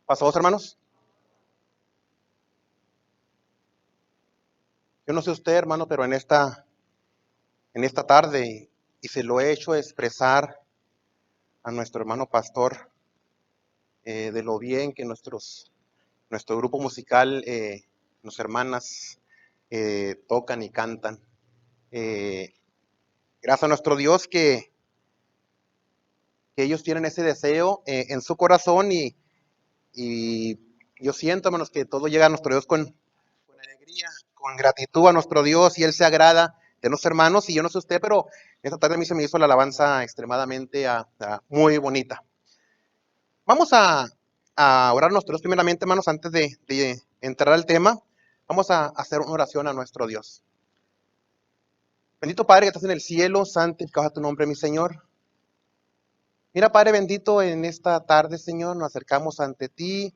¿Pasados, hermanos? Yo no sé usted, hermano, pero en esta tarde, y se lo he hecho expresar a nuestro hermano pastor, de lo bien que nuestro grupo musical, nuestras hermanas, tocan y cantan. Eh, Gracias a nuestro Dios que ellos tienen ese deseo en su corazón y yo siento, hermanos, que todo llega a nuestro Dios con alegría, con gratitud a nuestro Dios, y Él se agrada de los hermanos. Y yo no sé usted, pero esta tarde a mí se me hizo la alabanza extremadamente muy bonita. Vamos a orar a nuestro Dios primeramente, hermanos, antes de entrar al tema. Vamos a hacer una oración a nuestro Dios. Bendito Padre que estás en el cielo, santificado sea tu nombre, mi Señor. Mira, Padre bendito, en esta tarde, Señor, nos acercamos ante ti,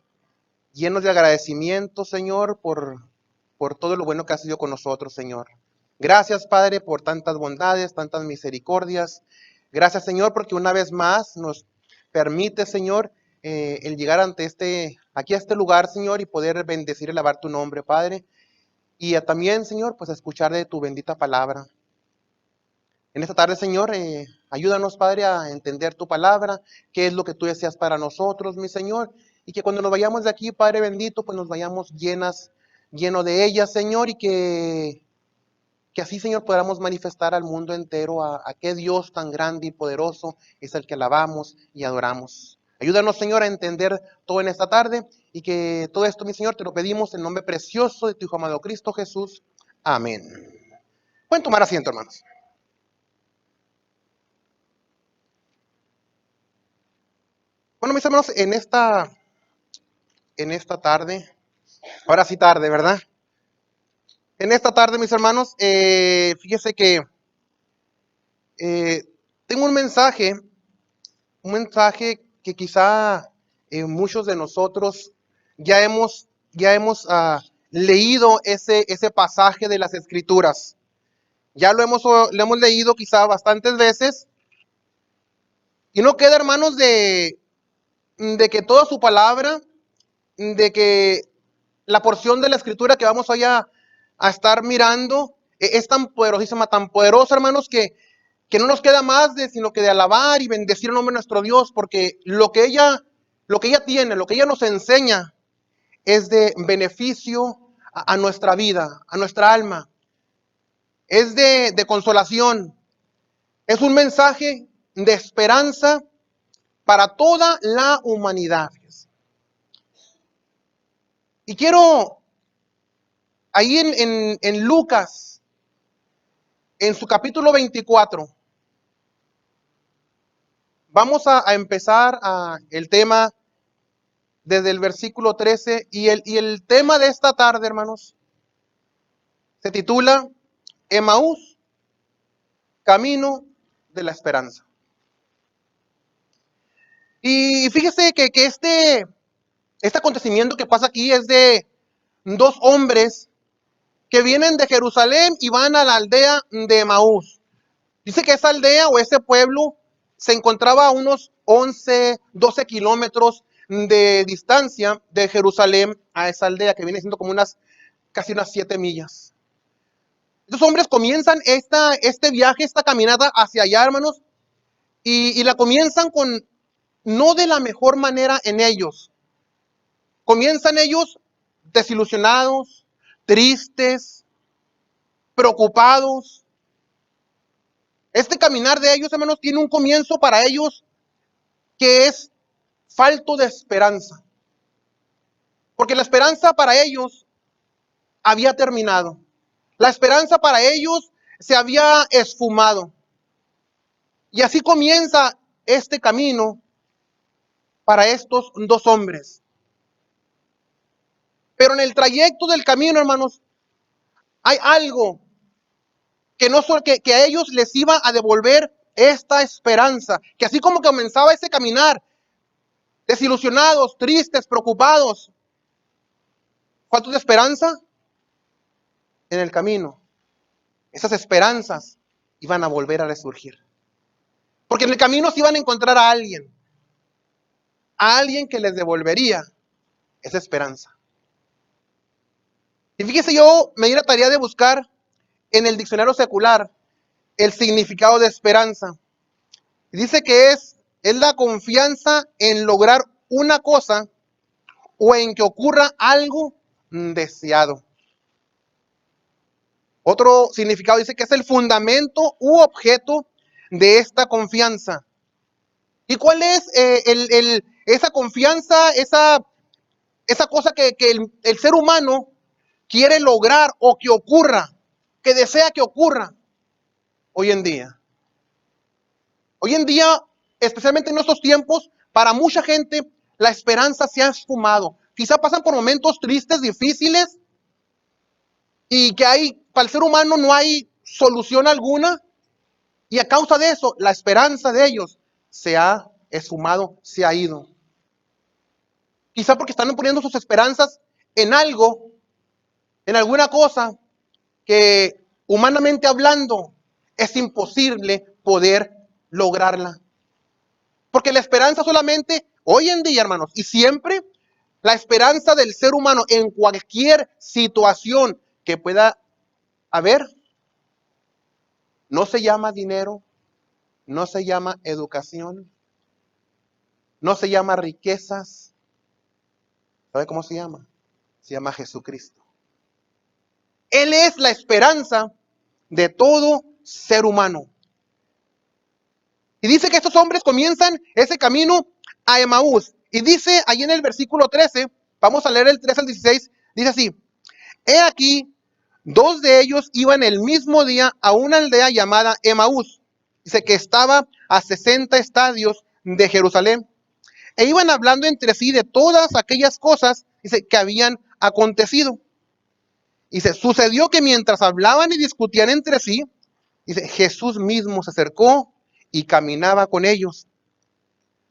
llenos de agradecimiento, Señor, por todo lo bueno que has sido con nosotros, Señor. Gracias, Padre, por tantas bondades, tantas misericordias. Gracias, Señor, porque una vez más nos permite, Señor, el llegar aquí a este lugar, Señor, y poder bendecir y alabar tu nombre, Padre. Y también, Señor, pues a escuchar de tu bendita palabra. En esta tarde, Señor, ayúdanos, Padre, a entender tu palabra, qué es lo que tú deseas para nosotros, mi Señor, y que cuando nos vayamos de aquí, Padre bendito, pues nos vayamos lleno de ella, Señor, y que así, Señor, podamos manifestar al mundo entero a qué Dios tan grande y poderoso es el que alabamos y adoramos. Ayúdanos, Señor, a entender todo en esta tarde, y que todo esto, mi Señor, te lo pedimos en el nombre precioso de tu Hijo amado Cristo Jesús. Amén. Pueden tomar asiento, hermanos. Bueno, mis hermanos, en esta tarde, ahora sí tarde, ¿verdad? En esta tarde, mis hermanos, fíjese que eh, tengo un mensaje que quizá muchos de nosotros ya hemos leído ese pasaje de las Escrituras. Ya lo hemos leído quizá bastantes veces, y no queda, hermanos, de que toda su palabra, de que la porción de la Escritura que vamos hoy a estar mirando es tan poderosísima, tan poderosa, hermanos, que no nos queda más sino que de alabar y bendecir el nombre de nuestro Dios, porque lo que ella tiene, lo que ella nos enseña, es de beneficio a nuestra vida, a nuestra alma, es de consolación, es un mensaje de esperanza para toda la humanidad. Y quiero, ahí en Lucas, en su capítulo 24, vamos a empezar el tema desde el versículo 13, y el tema de esta tarde, hermanos, se titula Emaús, camino de la esperanza. Y fíjese que este acontecimiento que pasa aquí es de dos hombres que vienen de Jerusalén y van a la aldea de Emaús. Dice que esa aldea o ese pueblo se encontraba a unos 11, 12 kilómetros de distancia de Jerusalén a esa aldea, que viene siendo como casi unas 7 millas. Estos hombres comienzan este viaje, esta caminata hacia allá, hermanos, y la comienzan no de la mejor manera en ellos. Comienzan ellos desilusionados, tristes, preocupados. Este caminar de ellos, hermanos, tiene un comienzo para ellos que es falto de esperanza. Porque la esperanza para ellos había terminado. La esperanza para ellos se había esfumado. Y así comienza este camino para estos dos hombres. Pero en el trayecto del camino, hermanos, hay algo que no solo que a ellos les iba a devolver esta esperanza, que así como comenzaba ese caminar, desilusionados, tristes, preocupados, faltos de esperanza en el camino, esas esperanzas iban a volver a resurgir. Porque en el camino se iban a encontrar a alguien que les devolvería es esperanza. Y fíjese, yo me di la tarea de buscar en el diccionario secular el significado de esperanza. Dice que es la confianza en lograr una cosa o en que ocurra algo deseado. Otro significado dice que es el fundamento u objeto de esta confianza. ¿Y cuál es esa confianza, esa cosa que el ser humano quiere lograr o que ocurra, que desea que ocurra hoy en día? Hoy en día, especialmente en estos tiempos, para mucha gente la esperanza se ha esfumado. Quizá pasan por momentos tristes, difíciles, y que para el ser humano no hay solución alguna, y a causa de eso, la esperanza de ellos se ha esfumado, se ha ido. Quizá porque están poniendo sus esperanzas en algo, en alguna cosa que humanamente hablando es imposible poder lograrla. Porque la esperanza solamente, hoy en día, hermanos, y siempre, la esperanza del ser humano en cualquier situación que pueda haber, no se llama dinero, no se llama educación, no se llama riquezas. ¿Sabe cómo se llama? Se llama Jesucristo. Él es la esperanza de todo ser humano. Y dice que estos hombres comienzan ese camino a Emaús. Y dice ahí en el versículo 13, vamos a leer el 13 al 16, dice así: He aquí, dos de ellos iban el mismo día a una aldea llamada Emaús. Dice que estaba a 60 estadios de Jerusalén. E iban hablando entre sí de todas aquellas cosas, dice, que habían acontecido. Dice, sucedió que mientras hablaban y discutían entre sí, dice, Jesús mismo se acercó y caminaba con ellos.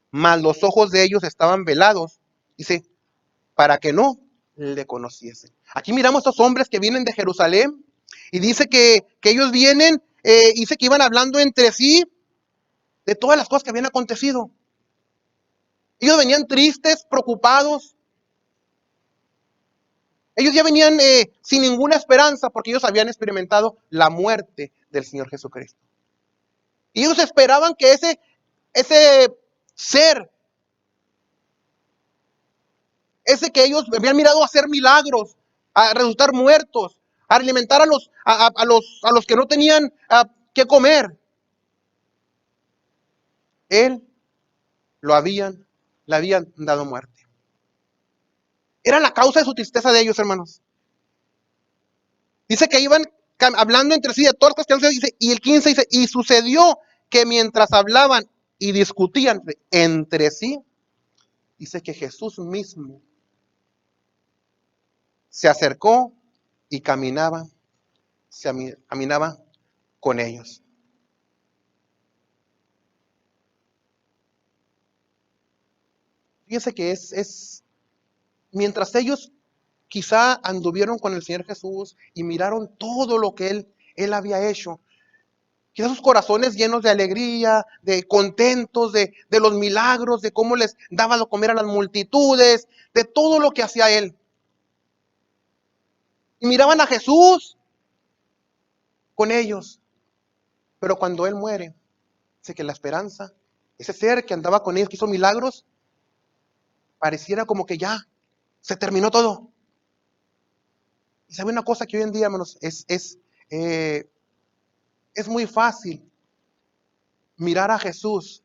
Mas los ojos de ellos estaban velados, dice, para que no le conociesen. Aquí miramos a estos hombres que vienen de Jerusalén y dice que ellos vienen, dice que iban hablando entre sí de todas las cosas que habían acontecido. Ellos venían tristes, preocupados. Ellos ya venían sin ninguna esperanza porque ellos habían experimentado la muerte del Señor Jesucristo. Y ellos esperaban que ese ser, ese que ellos habían mirado hacer milagros, a resucitar muertos, a alimentar a los que no tenían que comer, él le habían dado muerte. Era la causa de su tristeza de ellos, hermanos. Dice que iban hablando entre sí de todas las cosas que dice, y el 15 dice, y sucedió que mientras hablaban y discutían entre sí, dice que Jesús mismo se acercó y caminaba con ellos. Fíjense que mientras ellos quizá anduvieron con el Señor Jesús y miraron todo lo que Él había hecho, quizá sus corazones llenos de alegría, de contentos, de los milagros, de cómo les daba de comer a las multitudes, de todo lo que hacía Él. Y miraban a Jesús con ellos. Pero cuando Él muere, dice que la esperanza, ese ser que andaba con ellos, que hizo milagros, pareciera como que ya se terminó todo. Y sabe una cosa que hoy en día, hermanos, es muy fácil mirar a Jesús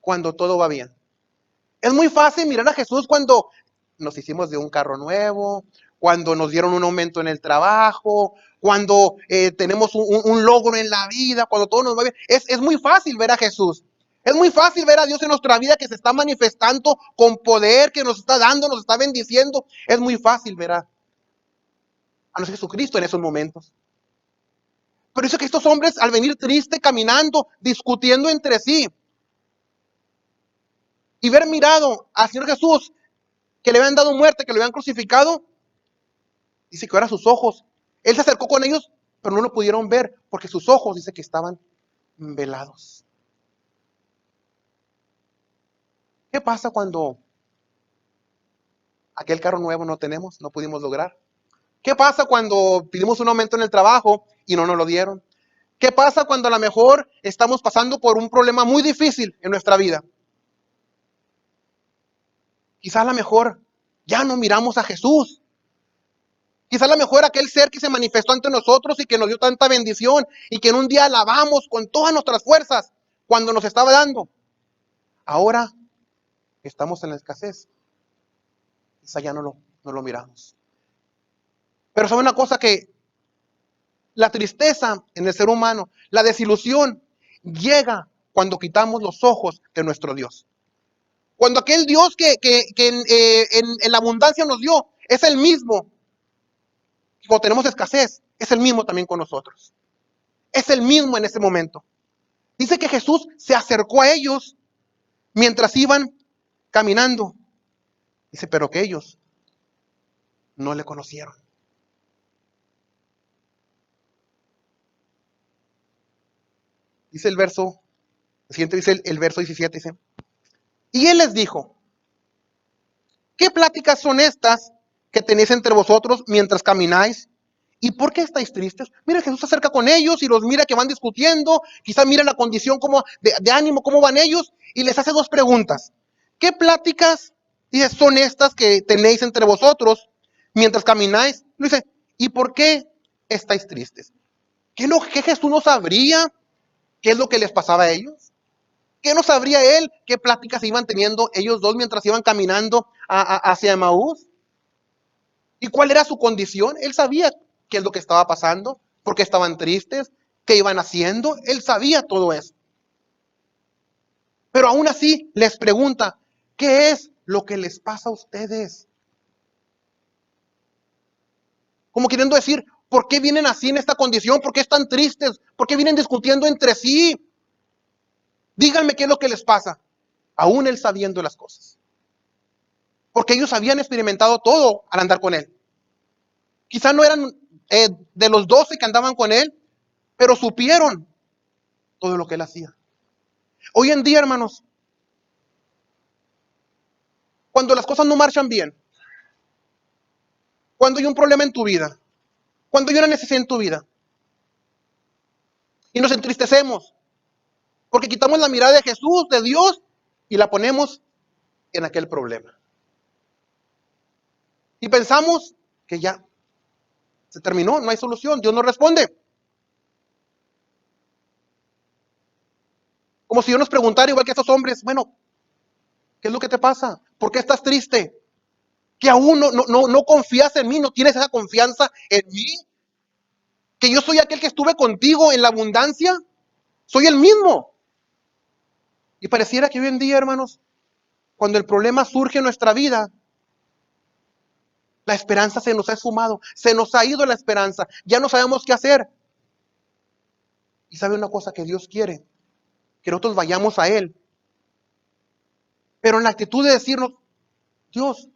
cuando todo va bien. Es muy fácil mirar a Jesús cuando nos hicimos de un carro nuevo, cuando nos dieron un aumento en el trabajo, cuando tenemos un logro en la vida, cuando todo nos va bien. Es muy fácil ver a Jesús. Es muy fácil ver a Dios en nuestra vida que se está manifestando con poder, que nos está dando, nos está bendiciendo. Es muy fácil ver a nuestro Jesucristo en esos momentos. Pero dice que estos hombres, al venir tristes, caminando, discutiendo entre sí, y ver mirado al Señor Jesús, que le habían dado muerte, que lo habían crucificado, dice que ahora sus ojos, Él se acercó con ellos, pero no lo pudieron ver, porque sus ojos, dice que estaban velados. ¿Qué pasa cuando aquel carro nuevo no tenemos, no pudimos lograr. ¿Qué pasa cuando pedimos un aumento en el trabajo y no nos lo dieron? ¿Qué pasa cuando a lo mejor estamos pasando por un problema muy difícil en nuestra vida? Quizás a lo mejor ya no miramos a Jesús. Quizás a lo mejor aquel ser que se manifestó ante nosotros y que nos dio tanta bendición y que en un día alabamos con todas nuestras fuerzas cuando nos estaba dando. Ahora estamos en la escasez. Quizás ya no lo miramos. Pero sabe una cosa, que la tristeza en el ser humano, la desilusión, llega cuando quitamos los ojos de nuestro Dios. Cuando aquel Dios que en la abundancia nos dio es el mismo. Cuando tenemos escasez, es el mismo también con nosotros. Es el mismo en ese momento. Dice que Jesús se acercó a ellos mientras iban caminando. Dice, pero que ellos no le conocieron. Dice el verso, el siguiente dice el verso 17, dice, y él les dijo, ¿qué pláticas son estas que tenéis entre vosotros mientras camináis? ¿Y por qué estáis tristes? Mira, Jesús se acerca con ellos y los mira que van discutiendo, quizá mira la condición como de ánimo, cómo van ellos, y les hace dos preguntas. ¿Qué pláticas, dice, son estas que tenéis entre vosotros mientras camináis? Le dice, ¿y por qué estáis tristes? ¿Qué Jesús no sabría qué es lo que les pasaba a ellos? ¿Qué no sabría él qué pláticas iban teniendo ellos dos mientras iban caminando hacia Emaús? ¿Y cuál era su condición? Él sabía qué es lo que estaba pasando, por qué estaban tristes, qué iban haciendo. Él sabía todo eso. Pero aún así les pregunta, ¿qué es lo que les pasa a ustedes? Como queriendo decir, ¿por qué vienen así en esta condición? ¿Por qué están tristes? ¿Por qué vienen discutiendo entre sí? Díganme qué es lo que les pasa. Aún él sabiendo las cosas. Porque ellos habían experimentado todo al andar con él. Quizá no eran de los 12 que andaban con él, pero supieron todo lo que él hacía. Hoy en día, hermanos, cuando las cosas no marchan bien, cuando hay un problema en tu vida, cuando hay una necesidad en tu vida, y nos entristecemos, porque quitamos la mirada de Jesús, de Dios, y la ponemos en aquel problema. Y pensamos que ya se terminó, no hay solución, Dios no responde. Como si Dios nos preguntara, igual que estos hombres, bueno, ¿qué es lo que te pasa? ¿Por qué estás triste? Que aún no confías en mí, no tienes esa confianza en mí. Que yo soy aquel que estuve contigo en la abundancia, soy el mismo. Y pareciera que hoy en día, hermanos, cuando el problema surge en nuestra vida, la esperanza se nos ha esfumado, se nos ha ido la esperanza, ya no sabemos qué hacer. Y sabe una cosa, que Dios quiere, que nosotros vayamos a Él, pero en la actitud de decirnos, Dios,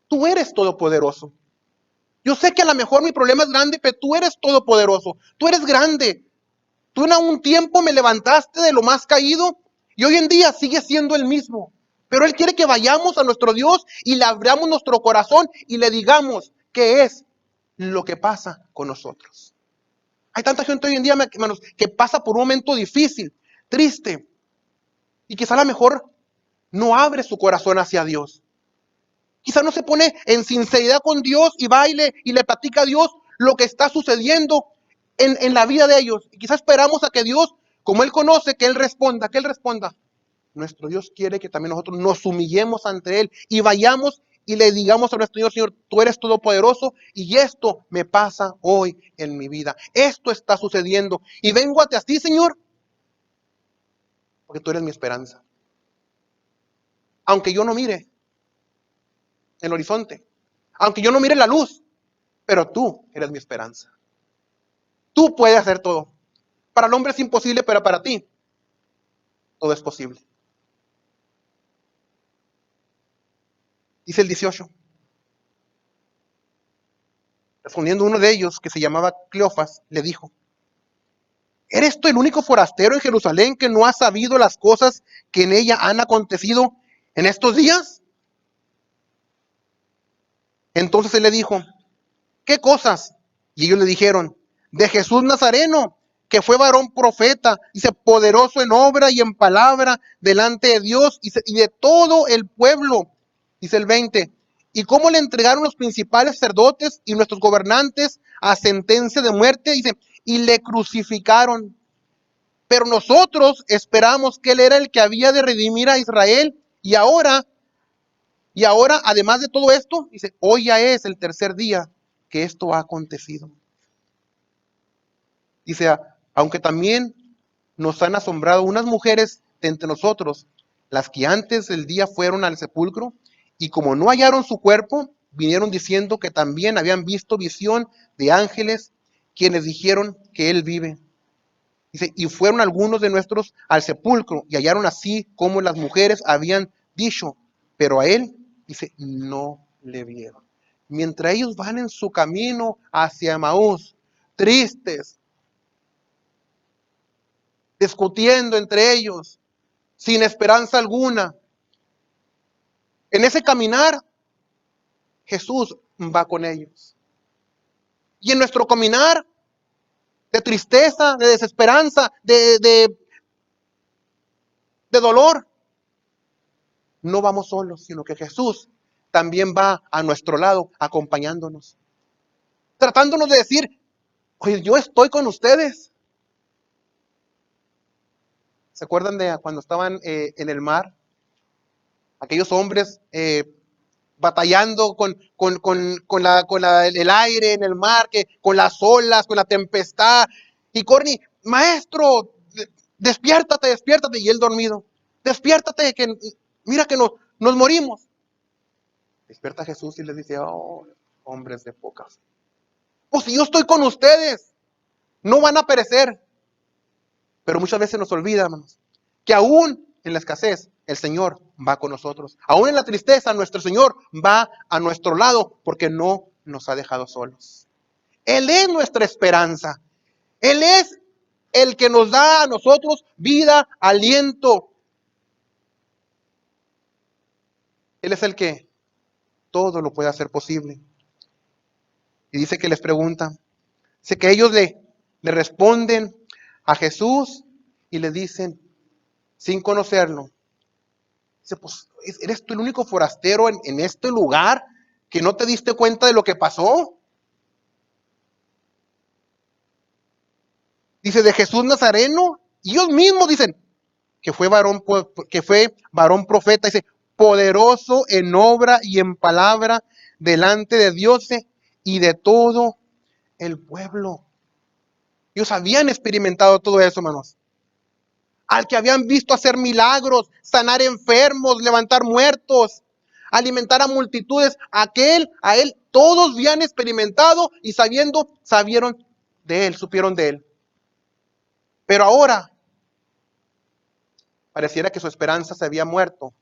tú eres todopoderoso. Yo sé que a lo mejor mi problema es grande, pero tú eres todopoderoso, tú eres grande. Tú en un tiempo me levantaste de lo más caído y hoy en día sigues siendo el mismo. Pero Él quiere que vayamos a nuestro Dios y le abramos nuestro corazón y le digamos qué es lo que pasa con nosotros. Hay tanta gente hoy en día, hermanos, que pasa por un momento difícil, triste, y quizá a lo mejor no abre su corazón hacia Dios. Quizá no se pone en sinceridad con Dios y va y le platica a Dios lo que está sucediendo en la vida de ellos. Y quizá esperamos a que Dios, como Él conoce, que Él responda, Nuestro Dios quiere que también nosotros nos humillemos ante Él y vayamos y le digamos a nuestro Dios, Señor, tú eres todopoderoso y esto me pasa hoy en mi vida. Esto está sucediendo y vengo a ti, Señor, porque tú eres mi esperanza. Aunque yo no mire el horizonte, aunque yo no mire la luz, pero tú eres mi esperanza. Tú puedes hacer todo. Para el hombre es imposible, pero para ti todo es posible. Dice el 18. Respondiendo uno de ellos, que se llamaba Cleofas, le dijo, ¿eres tú el único forastero en Jerusalén que no ha sabido las cosas que en ella han acontecido en estos días? Entonces él le dijo, ¿qué cosas? Y ellos le dijeron, de Jesús Nazareno, que fue varón profeta, dice, poderoso en obra y en palabra delante de Dios y de todo el pueblo. Dice el 20, y cómo le entregaron los principales sacerdotes y nuestros gobernantes a sentencia de muerte, dice, y le crucificaron. Pero nosotros esperamos que él era el que había de redimir a Israel, y ahora, además de todo esto, dice, hoy ya es el tercer día que esto ha acontecido. Dice, aunque también nos han asombrado unas mujeres de entre nosotros, las que antes del día fueron al sepulcro, y como no hallaron su cuerpo, vinieron diciendo que también habían visto visión de ángeles, quienes dijeron que él vive. Dice, y fueron algunos de nuestros al sepulcro, y hallaron así como las mujeres habían dicho, pero a él, dice, no le vieron. Mientras ellos van en su camino hacia Maús, tristes, discutiendo entre ellos, sin esperanza alguna. En ese caminar, Jesús va con ellos. Y en nuestro caminar de tristeza, de desesperanza, de dolor, no vamos solos, sino que Jesús también va a nuestro lado, acompañándonos, tratándonos de decir, oye, yo estoy con ustedes. ¿Se acuerdan de cuando estaban en el mar? Aquellos hombres batallando el aire en el mar, con las olas, con la tempestad. Y Corny, maestro, despiértate, despiértate. Y él dormido, despiértate, que mira que nos morimos. Despierta Jesús y les dice, oh, hombres de poca fe. Pues si yo estoy con ustedes, no van a perecer. Pero muchas veces nos olvida, hermanos, que aún en la escasez, el Señor va con nosotros. Aún en la tristeza, nuestro Señor va a nuestro lado porque no nos ha dejado solos. Él es nuestra esperanza. Él es el que nos da a nosotros vida, aliento. Él es el que todo lo puede hacer posible. Y dice que les pregunta. Dice que ellos le responden a Jesús y le dicen, sin conocerlo, dice, pues, ¿eres tú el único forastero en este lugar que no te diste cuenta de lo que pasó? Dice, de Jesús Nazareno. Y ellos mismos dicen que fue varón profeta, dice, poderoso en obra y en palabra delante de Dios y de todo el pueblo. Ellos habían experimentado todo eso, hermanos. Al que habían visto hacer milagros, sanar enfermos, levantar muertos, alimentar a multitudes, a él, todos habían experimentado y sabieron de él, supieron de él. Pero ahora, pareciera que su esperanza se había muerto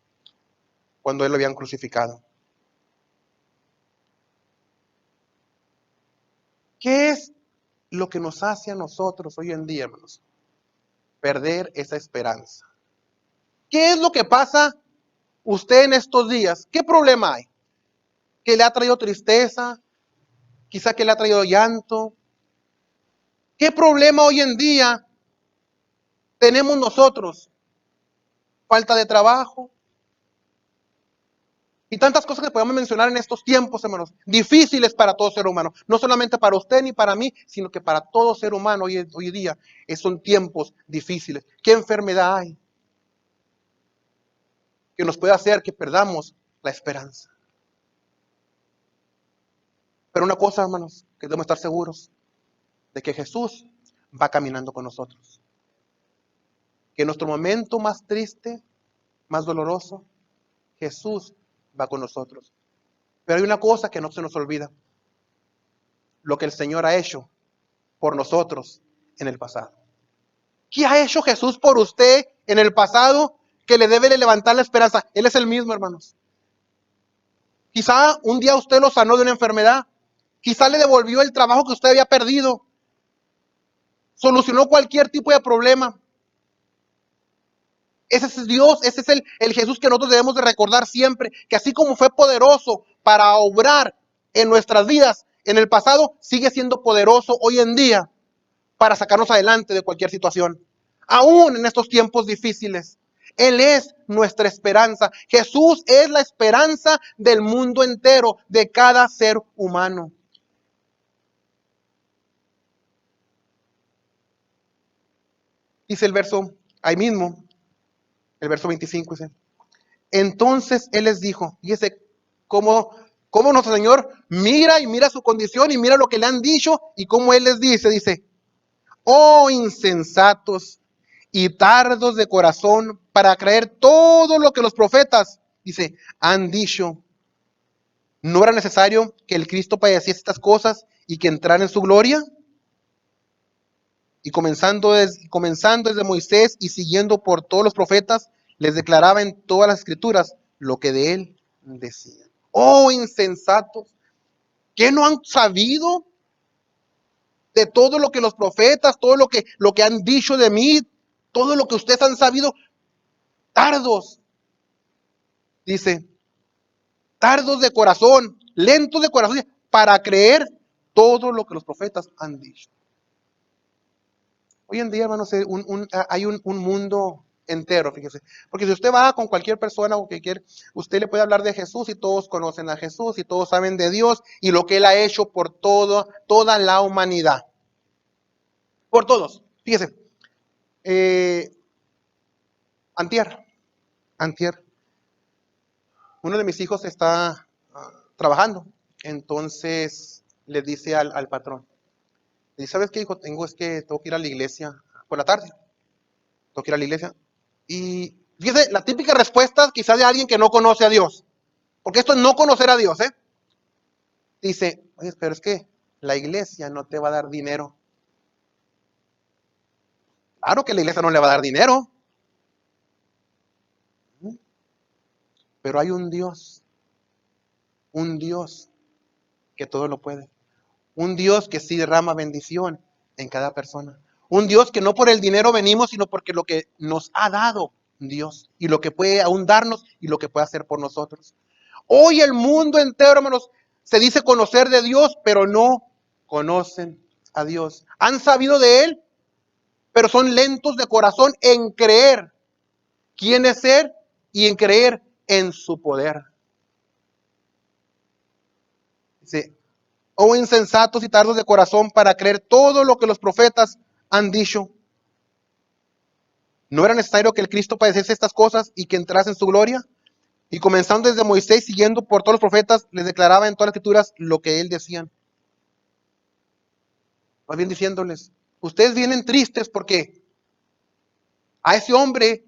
cuando él lo habían crucificado. ¿Qué es lo que nos hace a nosotros hoy en día, hermanos? Perder esa esperanza. ¿Qué es lo que pasa usted en estos días? ¿Qué problema hay? ¿Que le ha traído tristeza? Quizá que le ha traído llanto. ¿Qué problema hoy en día tenemos nosotros? Falta de trabajo. Y tantas cosas que podemos mencionar en estos tiempos, hermanos, difíciles para todo ser humano. No solamente para usted ni para mí, sino que para todo ser humano hoy día. Son tiempos difíciles. ¿Qué enfermedad hay que nos puede hacer que perdamos la esperanza? Pero una cosa, hermanos, que debemos estar seguros de que Jesús va caminando con nosotros. Que en nuestro momento más triste, más doloroso, Jesús va con nosotros. Pero hay una cosa que no se nos olvida. Lo que el Señor ha hecho por nosotros en el pasado. ¿Qué ha hecho Jesús por usted en el pasado que le debe levantar la esperanza? Él es el mismo, hermanos. Quizá un día usted lo sanó de una enfermedad. Quizá le devolvió el trabajo que usted había perdido. Solucionó cualquier tipo de problema. Ese es Dios, ese es el Jesús que nosotros debemos de recordar siempre, que así como fue poderoso para obrar en nuestras vidas, en el pasado, sigue siendo poderoso hoy en día para sacarnos adelante de cualquier situación. Aún en estos tiempos difíciles, Él es nuestra esperanza. Jesús es la esperanza del mundo entero, de cada ser humano. Dice el verso, ahí mismo, el verso 25, dice, entonces Él les dijo, fíjese cómo nuestro Señor mira y mira su condición y mira lo que le han dicho y cómo Él les dice, oh insensatos y tardos de corazón para creer todo lo que los profetas, dice, han dicho. ¿No era necesario que el Cristo padeciese estas cosas y que entrara en su gloria? Y comenzando desde Moisés y siguiendo por todos los profetas, les declaraba en todas las escrituras lo que de él decían. Oh insensatos, ¿qué no han sabido de todo lo que los profetas, todo lo que han dicho de mí, todo lo que ustedes han sabido? Tardos, dice, tardos de corazón, lentos de corazón, para creer todo lo que los profetas han dicho. Hoy en día, hermanos, hay un mundo entero, fíjese. Porque si usted va con cualquier persona o que quiere, usted le puede hablar de Jesús y todos conocen a Jesús y todos saben de Dios y lo que Él ha hecho por toda la humanidad. Por todos. Fíjese, antier, uno de mis hijos está trabajando. Entonces le dice al patrón, y ¿sabes qué, hijo? Tengo que ir a la iglesia por la tarde. Tengo que ir a la iglesia. Y fíjese, la típica respuesta quizás de alguien que no conoce a Dios. Porque esto es no conocer a Dios, ¿eh? Dice, oye, pero es que la iglesia no te va a dar dinero. Claro que la iglesia no le va a dar dinero. Pero hay un Dios que todo lo puede. Un Dios que sí derrama bendición en cada persona. Un Dios que no por el dinero venimos, sino porque lo que nos ha dado Dios y lo que puede aún darnos y lo que puede hacer por nosotros. Hoy el mundo entero, hermanos, se dice conocer de Dios, pero no conocen a Dios. Han sabido de Él, pero son lentos de corazón en creer quién es Él y en creer en su poder. Dice, oh insensatos y tardos de corazón para creer todo lo que los profetas han dicho. ¿No era necesario que el Cristo padeciese estas cosas y que entrase en su gloria? Y comenzando desde Moisés, siguiendo por todos los profetas, les declaraba en todas las escrituras lo que él decían. Más bien diciéndoles, ustedes vienen tristes porque a ese hombre,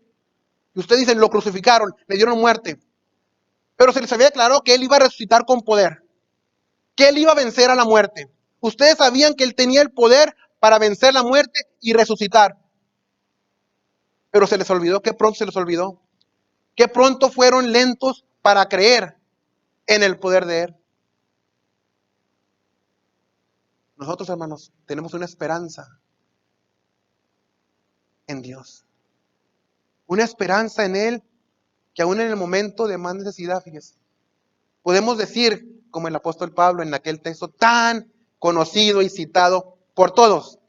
y ustedes dicen, lo crucificaron, le dieron muerte. Pero se les había declarado que él iba a resucitar con poder, que él iba a vencer a la muerte. Ustedes sabían que él tenía el poder para vencer la muerte y resucitar. Pero se les olvidó, qué pronto se les olvidó. Qué pronto fueron lentos para creer en el poder de él. Nosotros, hermanos, tenemos una esperanza en Dios. Una esperanza en Él que aún en el momento de más necesidad, fíjese, podemos decir, como el apóstol Pablo en aquel texto tan conocido y citado por todos,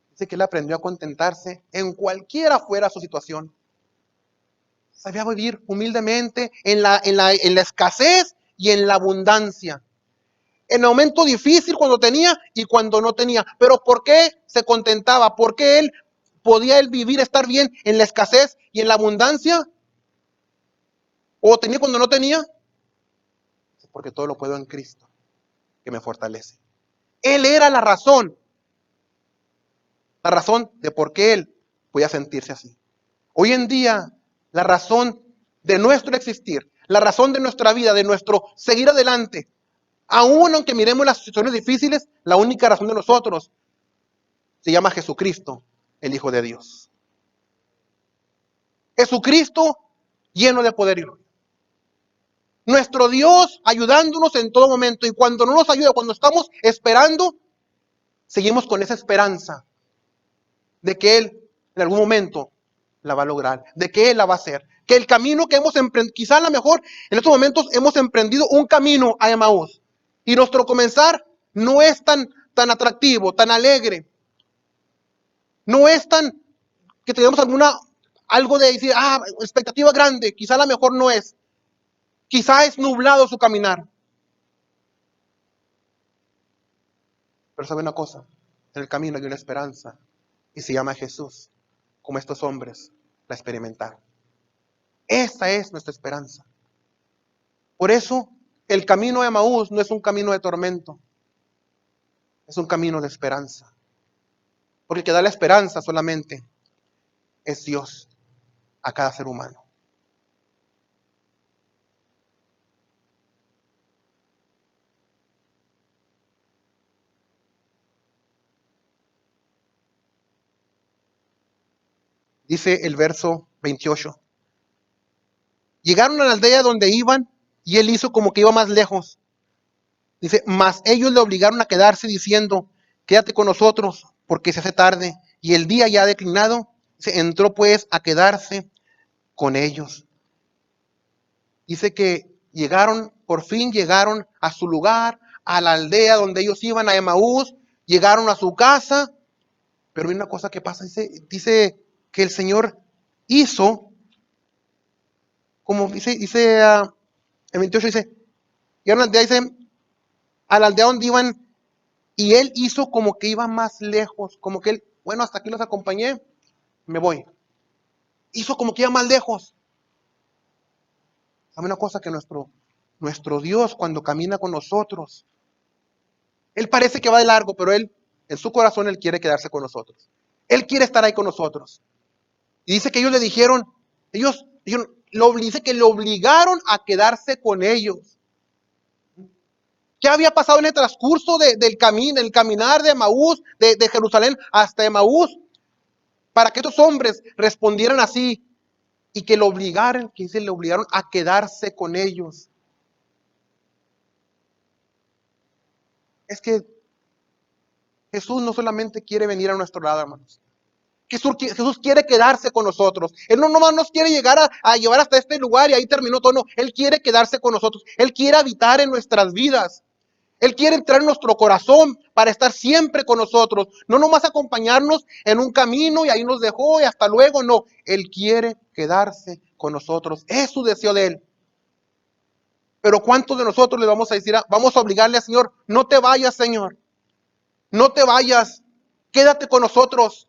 dice que él aprendió a contentarse en cualquiera fuera su situación. Sabía vivir humildemente en la escasez y en la abundancia. En el momento difícil cuando tenía y cuando no tenía. Pero ¿por qué se contentaba? ¿Por qué él podía vivir, estar bien en la escasez y en la abundancia? ¿O tenía cuando no tenía? Porque todo lo puedo en Cristo, que me fortalece. Él era la razón de por qué él podía sentirse así. Hoy en día, la razón de nuestro existir, la razón de nuestra vida, de nuestro seguir adelante, aún aunque miremos las situaciones difíciles, la única razón de nosotros se llama Jesucristo, el Hijo de Dios. Jesucristo lleno de poder y gloria. Nuestro Dios ayudándonos en todo momento. Y cuando no nos ayuda, cuando estamos esperando, seguimos con esa esperanza de que Él en algún momento la va a lograr, de que Él la va a hacer. que el camino que hemos emprendido, quizá a lo mejor en estos momentos hemos emprendido un camino a Emaús y nuestro comenzar no es tan atractivo, tan alegre, no es tan que tengamos algo de decir, expectativa grande, quizá a lo mejor no es, quizá es nublado su caminar. Pero sabe una cosa, en el camino hay una esperanza y se llama Jesús, como estos hombres la experimentaron. Esa es nuestra esperanza. Por eso, el camino de Emaús no es un camino de tormento, es un camino de esperanza. Porque el que da la esperanza solamente es Dios a cada ser humano. Dice el verso 28. Llegaron a la aldea donde iban y él hizo como que iba más lejos. Dice, mas ellos le obligaron a quedarse diciendo, quédate con nosotros porque se hace tarde y el día ya ha declinado. Se entró pues a quedarse con ellos. Dice que por fin llegaron a su lugar, a la aldea donde ellos iban, a Emaús, llegaron a su casa, pero hay una cosa que pasa, dice que el Señor hizo, como dice el 28 dice, llegaron a la aldea, dice, a la aldea donde iban, y él hizo como que iba más lejos, como que él, bueno, hasta aquí los acompañé, me voy. Hizo como que iba más lejos. ¿Sabe una cosa? Que nuestro Dios, cuando camina con nosotros, Él parece que va de largo, pero Él, en su corazón, Él quiere quedarse con nosotros. Él quiere estar ahí con nosotros. Y dice que ellos le dijeron, dice que le obligaron a quedarse con ellos. ¿Qué había pasado en el transcurso del camino, el caminar de Emaús, de Jerusalén hasta Emaús, para que estos hombres respondieran así y que le obligaron a quedarse con ellos? Es que Jesús no solamente quiere venir a nuestro lado, hermanos. Jesús quiere quedarse con nosotros. Él no nomás nos quiere llegar a llevar hasta este lugar y ahí terminó todo. No, Él quiere quedarse con nosotros. Él quiere habitar en nuestras vidas. Él quiere entrar en nuestro corazón para estar siempre con nosotros. No nomás acompañarnos en un camino y ahí nos dejó y hasta luego. No, Él quiere quedarse con nosotros. Es su deseo de Él. Pero ¿cuántos de nosotros le vamos a decir, vamos a obligarle al Señor, no te vayas, Señor? No te vayas. Quédate con nosotros.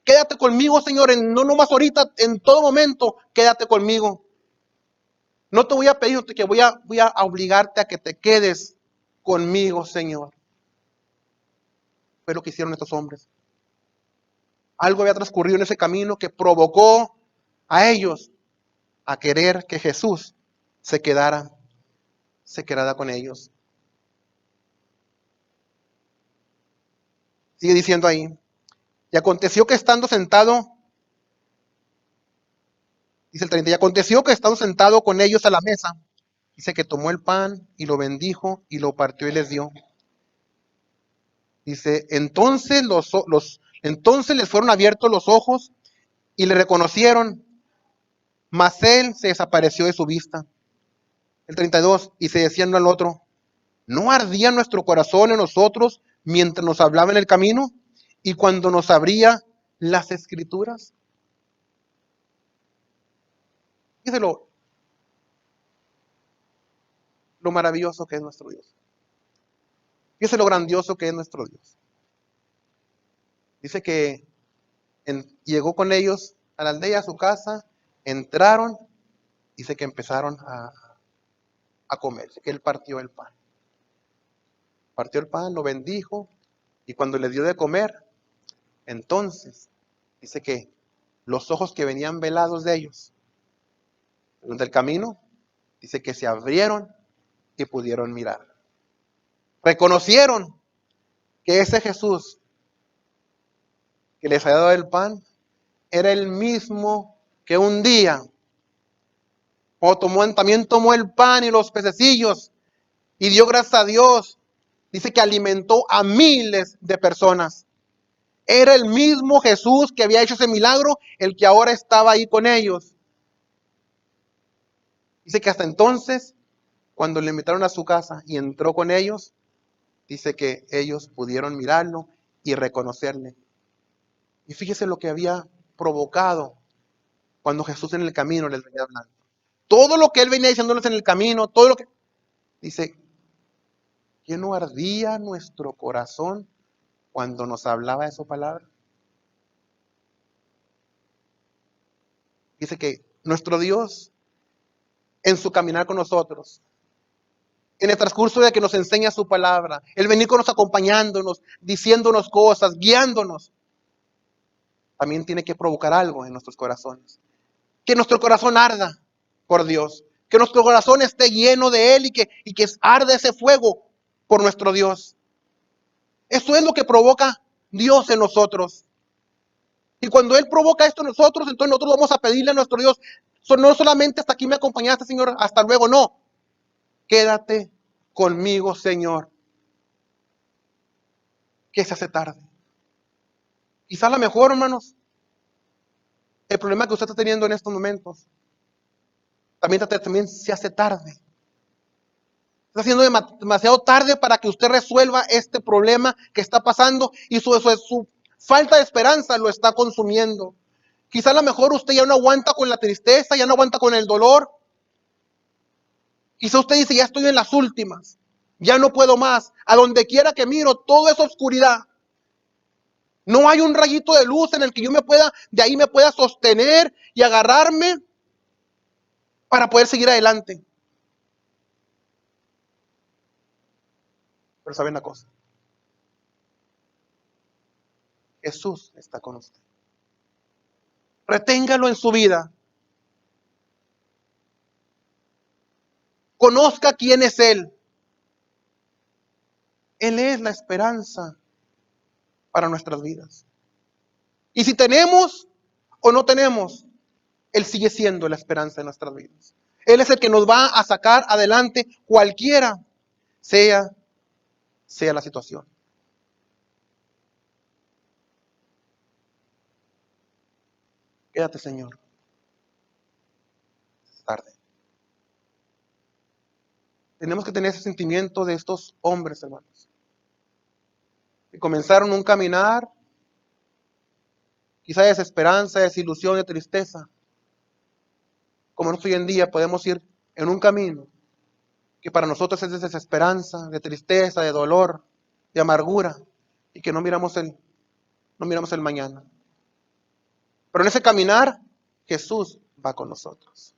Quédate conmigo, Señor, no nomás ahorita, en todo momento, quédate conmigo. No te voy a pedir que voy a obligarte a que te quedes conmigo, Señor. Fue lo que hicieron estos hombres. Algo había transcurrido en ese camino que provocó a ellos a querer que Jesús se quedara con ellos. Sigue diciendo ahí. Y aconteció que estando sentado, dice el 30, y aconteció que estando sentado con ellos a la mesa, dice que tomó el pan y lo bendijo y lo partió y les dio. Dice, entonces les fueron abiertos los ojos y le reconocieron, mas él se desapareció de su vista. El 32, y se decían uno al otro, ¿no ardía nuestro corazón en nosotros mientras nos hablaba en el camino y cuando nos abría las escrituras? Fíjese lo maravilloso que es nuestro Dios. Fíjese lo grandioso que es nuestro Dios. Dice que llegó con ellos a la aldea, a su casa, entraron, dice que empezaron a comer, que él partió el pan. Partió el pan, lo bendijo, y cuando les dio de comer, entonces, dice que los ojos que venían velados de ellos, durante el camino, dice que se abrieron y pudieron mirar. Reconocieron que ese Jesús que les había dado el pan, era el mismo que un día, también tomó el pan y los pececillos, y dio gracias a Dios. Dice que alimentó a miles de personas. Era el mismo Jesús que había hecho ese milagro, el que ahora estaba ahí con ellos. Dice que hasta entonces, cuando le invitaron a su casa y entró con ellos, dice que ellos pudieron mirarlo y reconocerle. Y fíjese lo que había provocado cuando Jesús en el camino les venía hablando. Todo lo que él venía diciéndoles en el camino, todo lo que... Dice, ¿que no ardía nuestro corazón cuando nos hablaba de su palabra? Dice que nuestro Dios, en su caminar con nosotros, en el transcurso de que nos enseña su palabra, el venir con nosotros acompañándonos, diciéndonos cosas, guiándonos, también tiene que provocar algo en nuestros corazones. Que nuestro corazón arda por Dios, que nuestro corazón esté lleno de Él y que arde ese fuego por nuestro Dios. Eso es lo que provoca Dios en nosotros. Y cuando Él provoca esto en nosotros, entonces nosotros vamos a pedirle a nuestro Dios, no solamente hasta aquí me acompañaste, Señor, hasta luego, no. Quédate conmigo, Señor, que se hace tarde. Quizá a lo mejor, hermanos, el problema que usted está teniendo en estos momentos, también se hace tarde. Está haciendo demasiado tarde para que usted resuelva este problema que está pasando y su falta de esperanza lo está consumiendo. Quizá a lo mejor usted ya no aguanta con la tristeza, ya no aguanta con el dolor. Quizá usted dice, ya estoy en las últimas, ya no puedo más. A donde quiera que miro, todo es oscuridad. No hay un rayito de luz en el que yo de ahí me pueda sostener y agarrarme para poder seguir adelante. Pero ¿saben una cosa? Jesús está con usted. Reténgalo en su vida. Conozca quién es Él. Él es la esperanza para nuestras vidas. Y si tenemos o no tenemos, Él sigue siendo la esperanza de nuestras vidas. Él es el que nos va a sacar adelante cualquiera sea la situación. Quédate, Señor. Es tarde. Tenemos que tener ese sentimiento de estos hombres, hermanos, que comenzaron un caminar, quizá de desesperanza, de desilusión, de tristeza. Como nosotros hoy en día podemos ir en un camino que para nosotros es de desesperanza, de tristeza, de dolor, de amargura, y que no miramos el mañana. Pero en ese caminar, Jesús va con nosotros.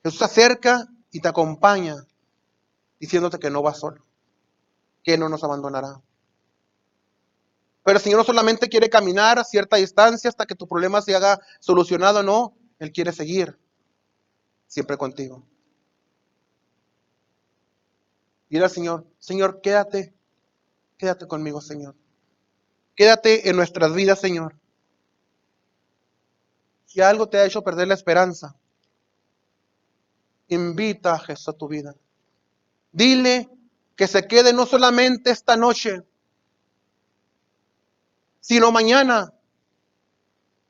Jesús se acerca y te acompaña, diciéndote que no vas solo, que no nos abandonará. Pero el Señor no solamente quiere caminar a cierta distancia hasta que tu problema se haga solucionado, no. Él quiere seguir siempre contigo. Dile al Señor, Señor, quédate conmigo, Señor. Quédate en nuestras vidas, Señor. Si algo te ha hecho perder la esperanza, invita a Jesús a tu vida. Dile que se quede no solamente esta noche, sino mañana,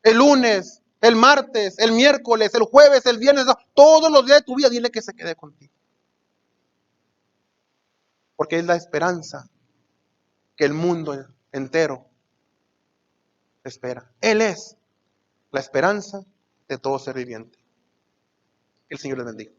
el lunes, el martes, el miércoles, el jueves, el viernes, todos los días de tu vida, dile que se quede contigo. Porque es la esperanza que el mundo entero espera. Él es la esperanza de todo ser viviente. Que el Señor les bendiga.